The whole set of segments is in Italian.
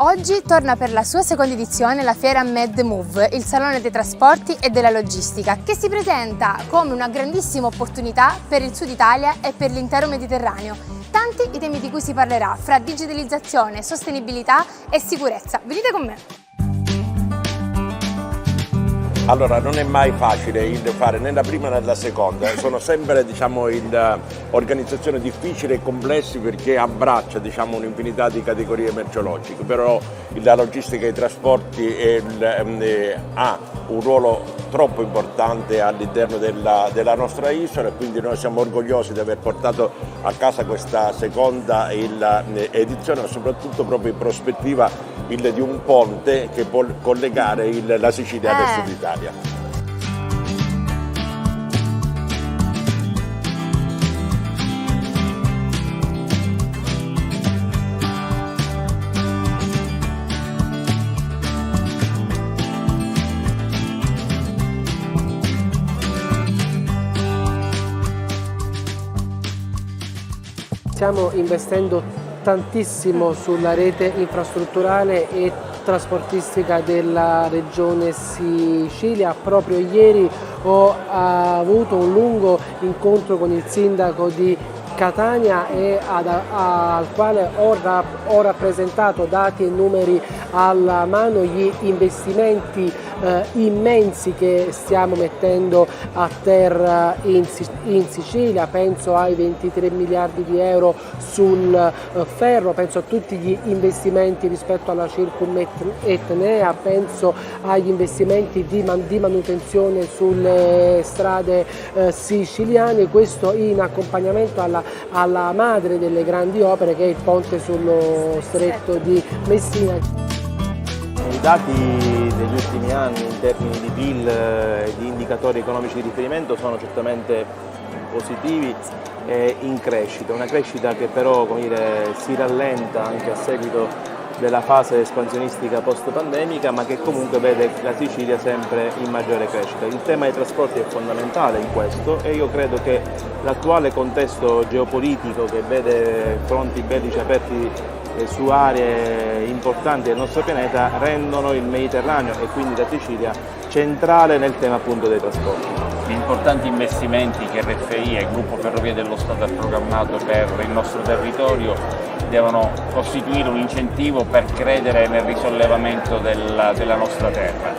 Oggi torna per la sua seconda edizione la fiera MedMove, il salone dei trasporti e della logistica, che si presenta come una grandissima opportunità per il Sud Italia e per l'intero Mediterraneo. Tanti i temi di cui si parlerà, fra digitalizzazione, sostenibilità e sicurezza. Venite con me! Allora, non è mai facile fare né la prima né la seconda, sono sempre organizzazioni difficili e complesse perché abbraccia un'infinità di categorie merceologiche, però la logistica e i trasporti ha un ruolo troppo importante all'interno della nostra isola e quindi noi siamo orgogliosi di aver portato a casa questa seconda edizione, soprattutto proprio in prospettiva di un ponte che può collegare la Sicilia del Sud Italia. Stiamo investendo tantissimo sulla rete infrastrutturale e trasportistica della regione Sicilia. Proprio ieri ho avuto un lungo incontro con il sindaco di Catania al quale ho rappresentato dati e numeri alla mano gli investimenti immensi che stiamo mettendo a terra in Sicilia. Penso ai 23 miliardi di euro sul ferro, penso a tutti gli investimenti rispetto alla Circum Etnea, penso agli investimenti di manutenzione sulle strade siciliane, questo in accompagnamento alla madre delle grandi opere che è il ponte sullo stretto di Messina. I dati degli ultimi anni in termini di PIL e di indicatori economici di riferimento sono certamente positivi e in crescita, una crescita che però si rallenta anche a seguito della fase espansionistica post-pandemica, ma che comunque vede la Sicilia sempre in maggiore crescita. Il tema dei trasporti è fondamentale in questo e io credo che l'attuale contesto geopolitico che vede fronti bellici aperti su aree importanti del nostro pianeta rendono il Mediterraneo e quindi la Sicilia centrale nel tema appunto dei trasporti. Gli importanti investimenti che RFI e il Gruppo Ferrovie dello Stato ha programmato per il nostro territorio devono costituire un incentivo per credere nel risollevamento della nostra terra.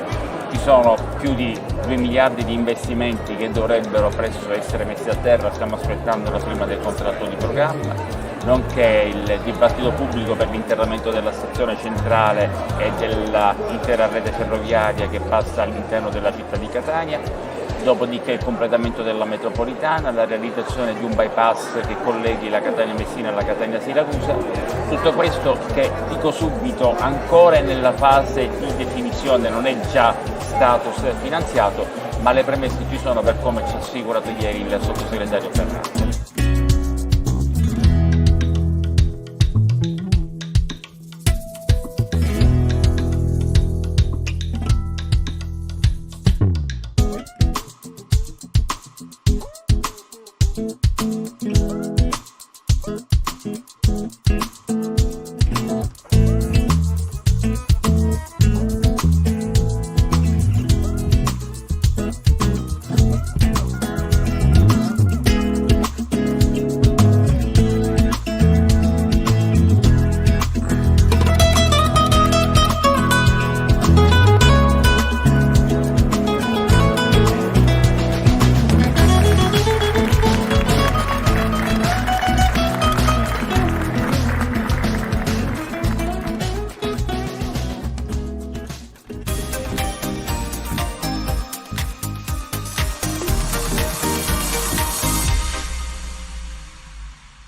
Ci sono più di 2 miliardi di investimenti che dovrebbero presto essere messi a terra, stiamo aspettando la firma del contratto di programma, nonché il dibattito pubblico per l'interramento della stazione centrale e dell'intera rete ferroviaria che passa all'interno della città di Catania, dopodiché il completamento della metropolitana, la realizzazione di un bypass che colleghi la Catania-Messina alla Catania-Siracusa. Tutto questo che, dico subito, ancora è nella fase di definizione, non è già stato finanziato, ma le premesse ci sono per come ci ha assicurato ieri il sottosegretario Ferrante. Thank you.